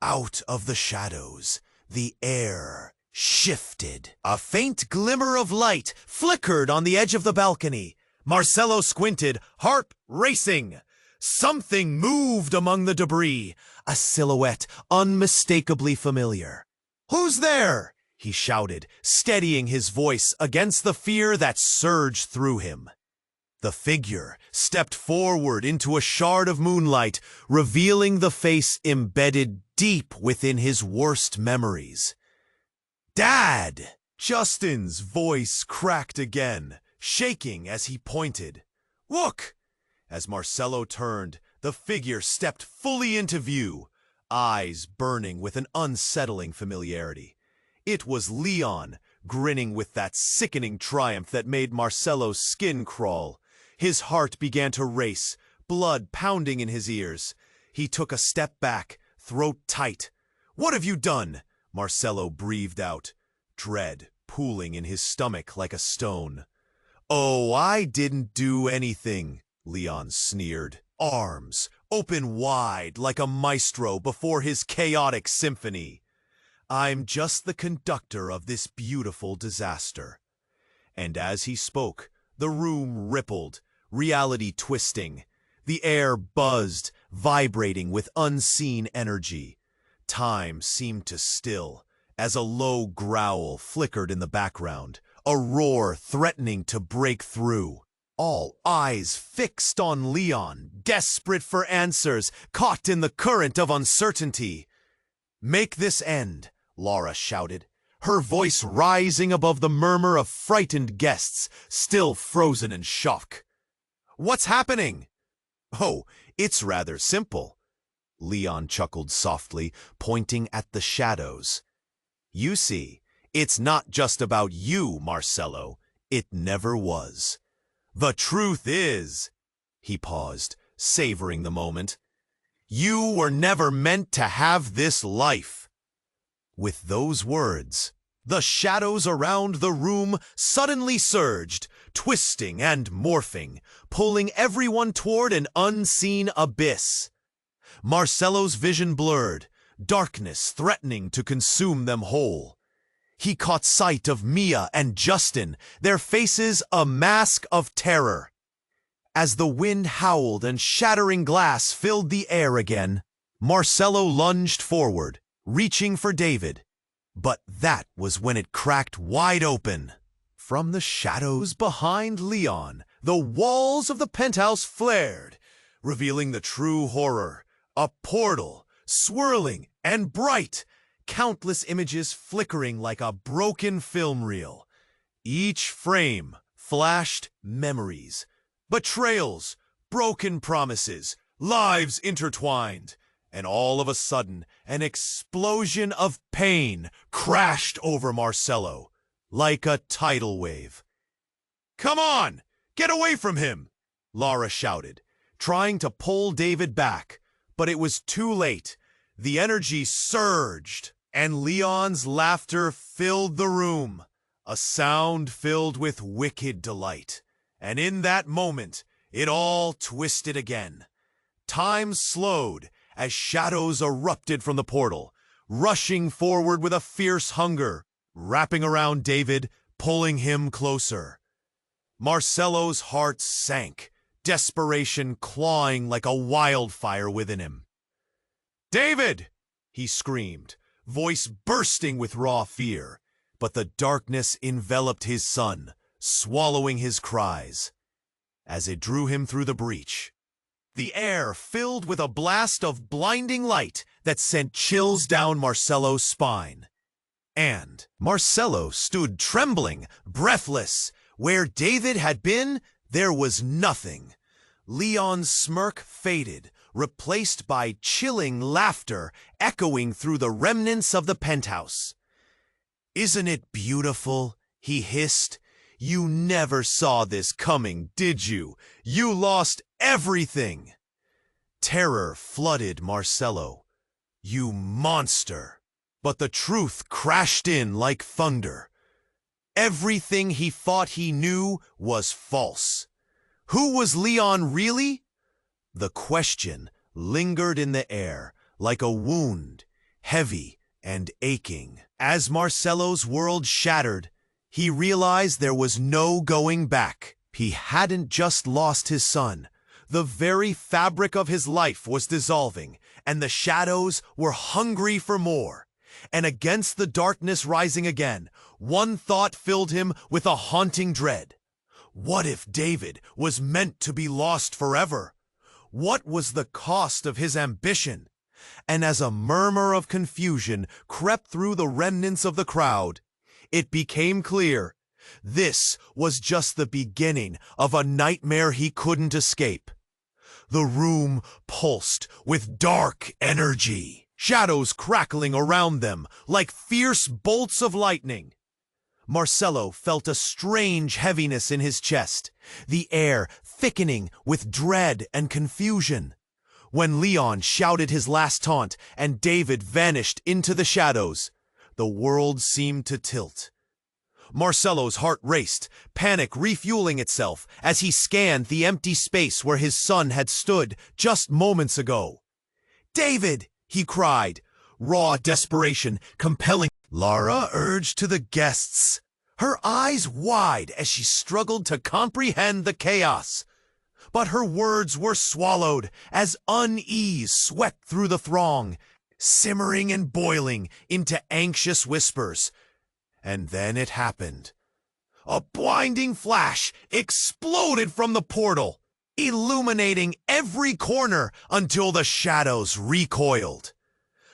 Out of the shadows, the air shifted. A faint glimmer of light flickered on the edge of the balcony. Marcelo squinted, heart racing. Something moved among the debris, a silhouette unmistakably familiar. "Who's there?" he shouted, steadying his voice against the fear that surged through him. The figure stepped forward into a shard of moonlight, revealing the face embedded deep within his worst memories. "Dad!" Justin's voice cracked again, shaking as he pointed. "Look!" As Marcelo turned, the figure stepped fully into view, eyes burning with an unsettling familiarity. It was Leon, grinning with that sickening triumph that made Marcelo's skin crawl. His heart began to race, blood pounding in his ears. He took a step back, throat tight. "What have you done?" Marcelo breathed out, dread pooling in his stomach like a stone. "Oh, I didn't do anything," Leon sneered, arms open wide like a maestro before his chaotic symphony. "I'm just the conductor of this beautiful disaster." And as he spoke, the room rippled, reality twisting. The air buzzed, vibrating with unseen energy. Time seemed to still, as a low growl flickered in the background, a roar threatening to break through. All eyes fixed on Leon, desperate for answers, caught in the current of uncertainty. "Make this end," Lara shouted, her voice rising above the murmur of frightened guests, still frozen in shock. "What's happening?" "Oh, it's rather simple," Leon chuckled softly, pointing at the shadows. "You see, it's not just about you, Marcelo. It never was. The truth is," he paused, savoring the moment, "you were never meant to have this life." With those words, the shadows around the room suddenly surged, twisting and morphing, pulling everyone toward an unseen abyss. Marcelo's vision blurred, darkness threatening to consume them whole. He caught sight of Mia and Justin, their faces a mask of terror. As the wind howled and shattering glass filled the air again, Marcelo lunged forward, reaching for David. But that was when it cracked wide open. From the shadows behind Leon, the walls of the penthouse flared, revealing the true horror. A portal, swirling and bright, countless images flickering like a broken film reel. Each frame flashed memories, betrayals, broken promises, lives intertwined. And all of a sudden, an explosion of pain crashed over Marcelo, like a tidal wave. "Come on! Get away from him!" Lara shouted, trying to pull David back. But it was too late. The energy surged, and Leon's laughter filled the room, a sound filled with wicked delight. And in that moment, it all twisted again. Time slowed as shadows erupted from the portal, rushing forward with a fierce hunger, wrapping around David, pulling him closer. Marcelo's heart sank, desperation clawing like a wildfire within him. "David!" he screamed, voice bursting with raw fear, but the darkness enveloped his son, swallowing his cries. As it drew him through the breach, the air filled with a blast of blinding light that sent chills down Marcelo's spine. And Marcelo stood trembling, breathless. Where David had been, there was nothing. Leon's smirk faded, replaced by chilling laughter echoing through the remnants of the penthouse. "Isn't it beautiful?" he hissed. "You never saw this coming, did you? You lost everything!" Terror flooded Marcelo. "You monster!" But the truth crashed in like thunder. Everything he thought he knew was false. Who was Leon really? The question lingered in the air like a wound, heavy and aching. As Marcelo's world shattered, he realized there was no going back. He hadn't just lost his son. The very fabric of his life was dissolving, and the shadows were hungry for more. And against the darkness rising again, one thought filled him with a haunting dread. What if David was meant to be lost forever? What was the cost of his ambition? And as a murmur of confusion crept through the remnants of the crowd, it became clear this was just the beginning of a nightmare he couldn't escape. The room pulsed with dark energy, shadows crackling around them like fierce bolts of lightning. Marcelo felt a strange heaviness in his chest, the air thickening with dread and confusion. When Leon shouted his last taunt and David vanished into the shadows, the world seemed to tilt. Marcelo's heart raced, panic refueling itself as he scanned the empty space where his son had stood just moments ago. "David!" he cried, raw desperation compelling. Lara urged to the guests, her eyes wide as she struggled to comprehend the chaos. But her words were swallowed as unease swept through the throng, simmering and boiling into anxious whispers. And then it happened. A blinding flash exploded from the portal, illuminating every corner until the shadows recoiled.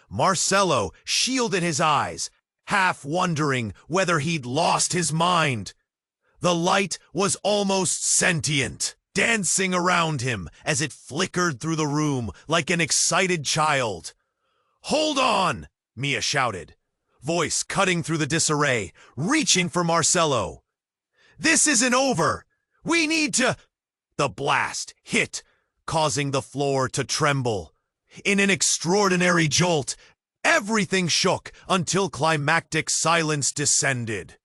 Marcelo shielded his eyes, half wondering whether he'd lost his mind. The light was almost sentient, dancing around him as it flickered through the room like an excited child. "Hold on!" Mia shouted, voice cutting through the disarray, reaching for Marcelo. "This isn't over! We need to—" The blast hit, causing the floor to tremble. In an extraordinary jolt, everything shook until climactic silence descended.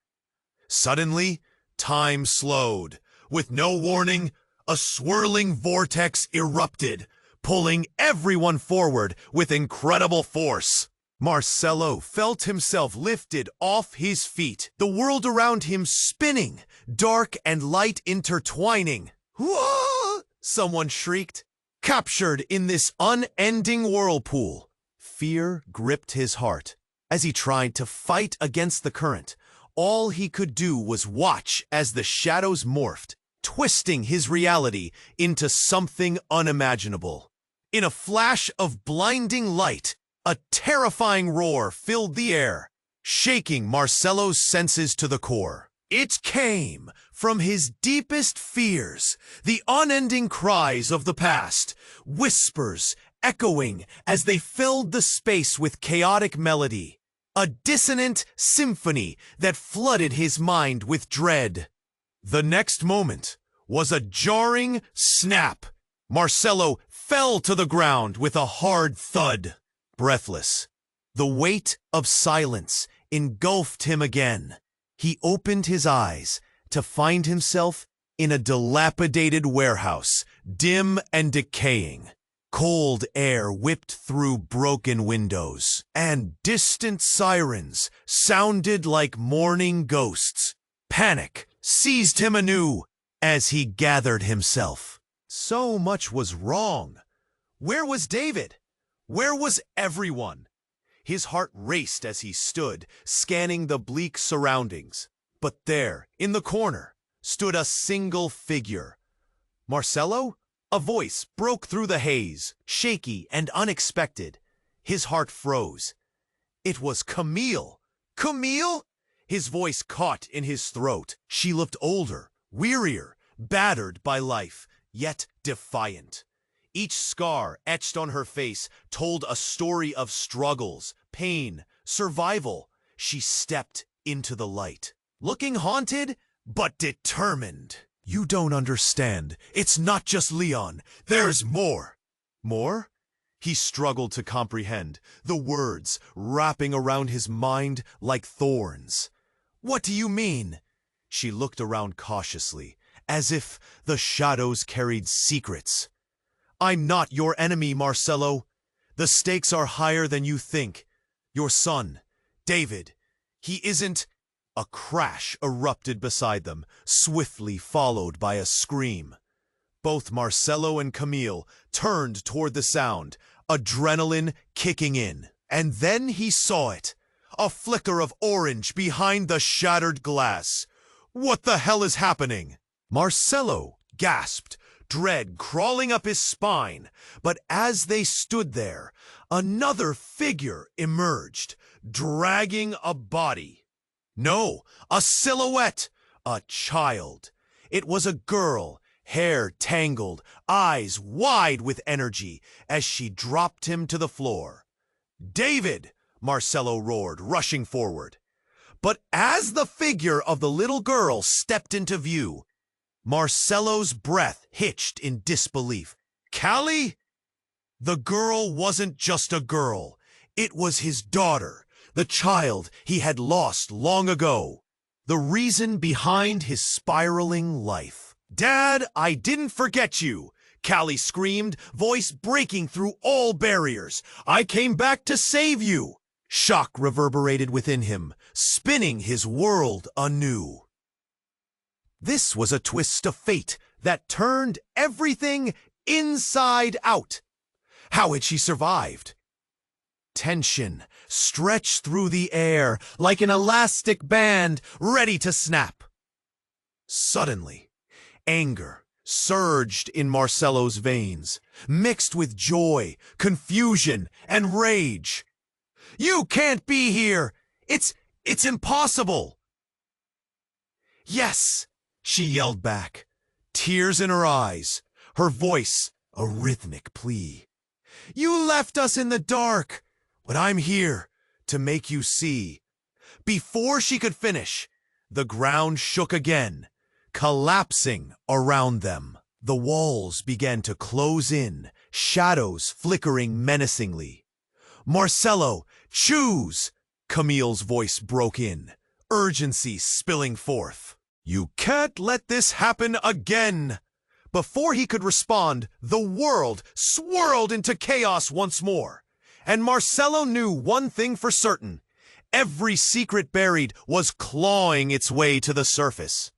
Suddenly, time slowed. With no warning, a swirling vortex erupted, pulling everyone forward with incredible force. Marcelo felt himself lifted off his feet, the world around him spinning, dark and light intertwining. "Whoa!" someone shrieked. Captured in this unending whirlpool, fear gripped his heart. As he tried to fight against the current, all he could do was watch as the shadows morphed, twisting his reality into something unimaginable. In a flash of blinding light, a terrifying roar filled the air, shaking Marcelo's senses to the core. It came from his deepest fears, the unending cries of the past, whispers echoing as they filled the space with chaotic melody, a dissonant symphony that flooded his mind with dread. The next moment was a jarring snap. Marcelo fell to the ground with a hard thud. Breathless, the weight of silence engulfed him again. He opened his eyes to find himself in a dilapidated warehouse, dim and decaying. Cold air whipped through broken windows, and distant sirens sounded like mourning ghosts. Panic seized him anew as he gathered himself. So much was wrong. Where was David? Where was everyone? His heart raced as he stood, scanning the bleak surroundings. But there, in the corner, stood a single figure. "Marcelo?" A voice broke through the haze, shaky and unexpected. His heart froze. It was Camille. "Camille?" His voice caught in his throat. She looked older, wearier, battered by life, yet defiant. Each scar etched on her face told a story of struggles, pain, survival. She stepped into the light, looking haunted, but determined. "You don't understand. It's not just Leon. There's more." "More?" He struggled to comprehend, the words wrapping around his mind like thorns. "What do you mean?" She looked around cautiously, as if the shadows carried secrets. "I'm not your enemy, Marcelo. The stakes are higher than you think. Your son, David, he isn't—" A crash erupted beside them, swiftly followed by a scream. Both Marcelo and Camille turned toward the sound, adrenaline kicking in. And then he saw it. A flicker of orange behind the shattered glass. "What the hell is happening?" Marcelo gasped, dread crawling up his spine. But as they stood there, another figure emerged, dragging a body. No, a silhouette, a child. It was a girl, hair tangled, eyes wide with energy, as she dropped him to the floor. "David!" Marcelo roared, rushing forward. But as the figure of the little girl stepped into view, Marcelo's breath hitched in disbelief. "Callie?" The girl wasn't just a girl. It was his daughter, the child he had lost long ago. The reason behind his spiraling life. "Dad, I didn't forget you!" Callie screamed, voice breaking through all barriers. "I came back to save you!" Shock reverberated within him, spinning his world anew. This was a twist of fate that turned everything inside out. How had she survived? Tension stretched through the air like an elastic band ready to snap. Suddenly, anger surged in Marcelo's veins, mixed with joy, confusion, and rage. "You can't be here! It's impossible!" "Yes!" she yelled back, tears in her eyes, her voice a rhythmic plea. "You left us in the dark, but I'm here to make you see." Before she could finish, the ground shook again, collapsing around them. The walls began to close in, shadows flickering menacingly. "Marcelo, choose!" Camille's voice broke in, urgency spilling forth. "You can't let this happen again!" Before he could respond, the world swirled into chaos once more. And Marcelo knew one thing for certain. Every secret buried was clawing its way to the surface.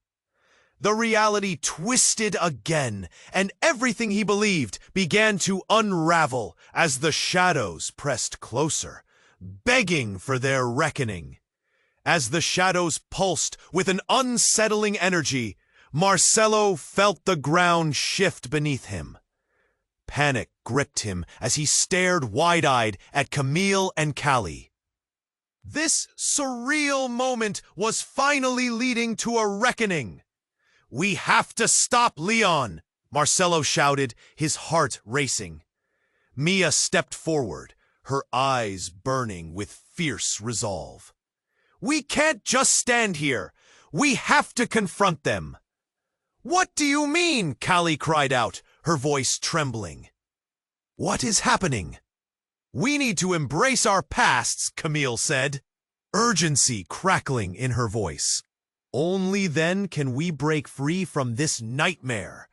The reality twisted again, and everything he believed began to unravel as the shadows pressed closer, begging for their reckoning. As the shadows pulsed with an unsettling energy, Marcelo felt the ground shift beneath him. Panic gripped him as he stared wide-eyed at Camille and Callie. This surreal moment was finally leading to a reckoning. "We have to stop Leon!" Marcelo shouted, his heart racing. Mia stepped forward, her eyes burning with fierce resolve. "We can't just stand here. We have to confront them." "What do you mean?" Callie cried out, her voice trembling. "What is happening?" "We need to embrace our pasts," Camille said, urgency crackling in her voice. "Only then can we break free from this nightmare."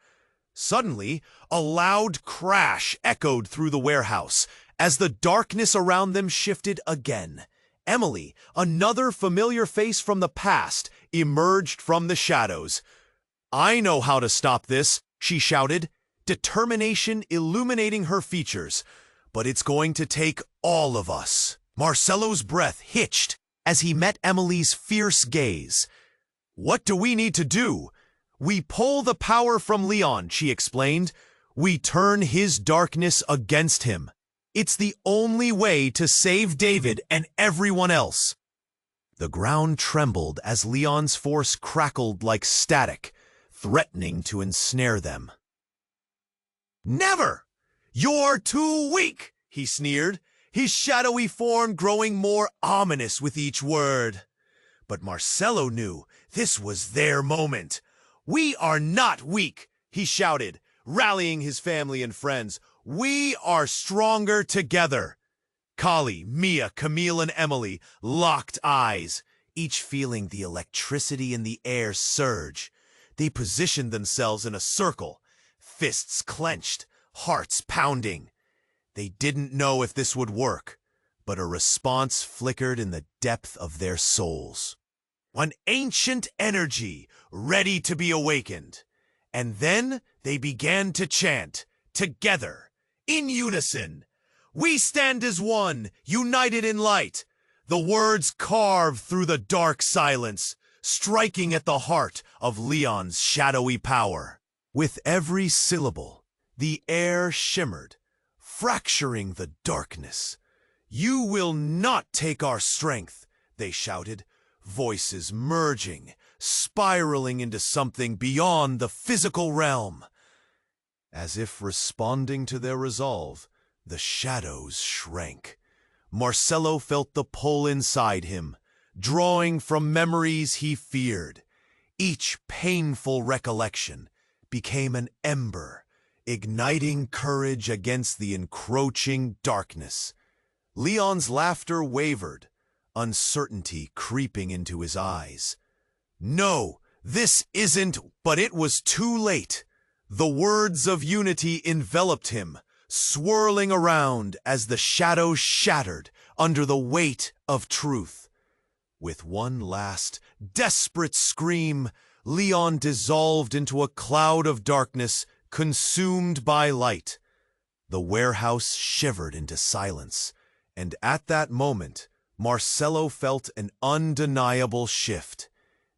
Suddenly, a loud crash echoed through the warehouse as the darkness around them shifted again. Emily, another familiar face from the past, emerged from the shadows. "I know how to stop this," she shouted, determination illuminating her features. "But it's going to take all of us." Marcelo's breath hitched as he met Emily's fierce gaze. "What do we need to do?" "We pull the power from Leon," she explained. "We turn his darkness against him. It's the only way to save David and everyone else." The ground trembled as Leon's force crackled like static, threatening to ensnare them. "Never! You're too weak!" he sneered, his shadowy form growing more ominous with each word. But Marcelo knew this was their moment. "We are not weak," he shouted, rallying his family and friends. "We are stronger together." Callie, Mia, Camille, and Emily locked eyes, each feeling the electricity in the air surge. They positioned themselves in a circle, fists clenched, hearts pounding. They didn't know if this would work, but a response flickered in the depth of their souls. An ancient energy ready to be awakened. And then they began to chant, together, in unison. We stand as one, united in light. The words carved through the dark silence, striking at the heart of Leon's shadowy power. With every syllable, the air shimmered, fracturing the darkness. You will not take our strength, they shouted, voices merging, spiraling into something beyond the physical realm. As if responding to their resolve, the shadows shrank. Marcelo felt the pull inside him, drawing from memories he feared. Each painful recollection became an ember, igniting courage against the encroaching darkness. Leon's laughter wavered, uncertainty creeping into his eyes. No, this isn't, but it was too late. The words of unity enveloped him, swirling around as the shadows shattered under the weight of truth. With one last, desperate scream, Leon dissolved into a cloud of darkness, consumed by light. The warehouse shivered into silence, and at that moment, Marcelo felt an undeniable shift.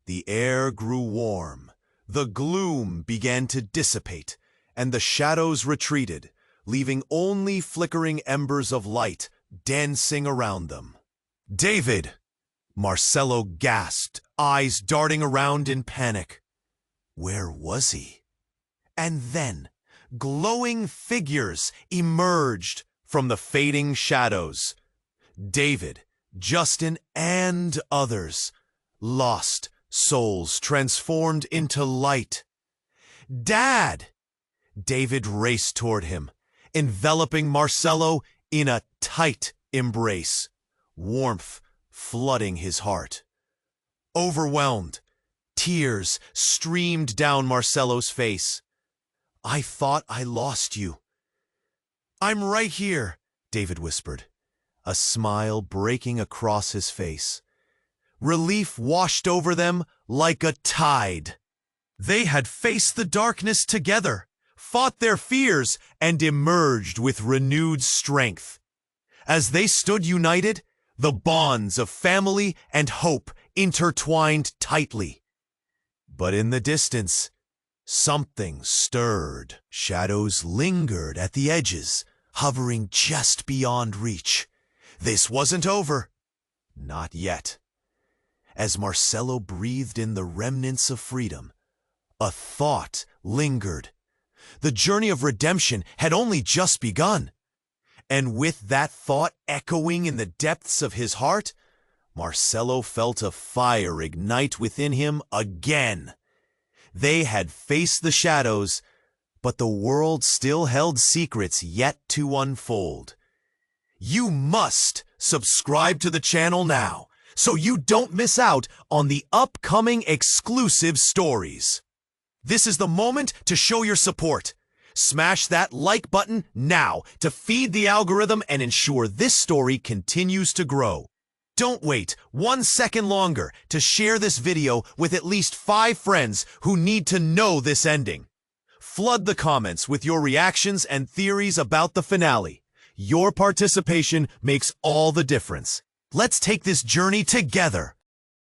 The air grew warm, the gloom began to dissipate, and the shadows retreated, leaving only flickering embers of light dancing around them. "David!" Marcelo gasped, eyes darting around in panic. Where was he? And then, glowing figures emerged from the fading shadows. David, Justin, and others, lost souls transformed into light. "Dad!" David raced toward him, enveloping Marcelo in a tight embrace, warmth flooding his heart. Overwhelmed, tears streamed down Marcelo's face. "I thought I lost you." "I'm right here," David whispered, a smile breaking across his face. Relief washed over them like a tide. They had faced the darkness together, fought their fears, and emerged with renewed strength. As they stood united, the bonds of family and hope intertwined tightly. But in the distance, something stirred. Shadows lingered at the edges, hovering just beyond reach. This wasn't over. Not yet. As Marcelo breathed in the remnants of freedom, a thought lingered. The journey of redemption had only just begun. And with that thought echoing in the depths of his heart, Marcelo felt a fire ignite within him again. They had faced the shadows, but the world still held secrets yet to unfold. You must subscribe to the channel now, so you don't miss out on the upcoming exclusive stories. This is the moment to show your support. Smash that like button now to feed the algorithm and ensure this story continues to grow. Don't wait 1 second longer to share this video with at least 5 friends who need to know this ending. Flood the comments with your reactions and theories about the finale. Your participation makes all the difference. Let's take this journey together.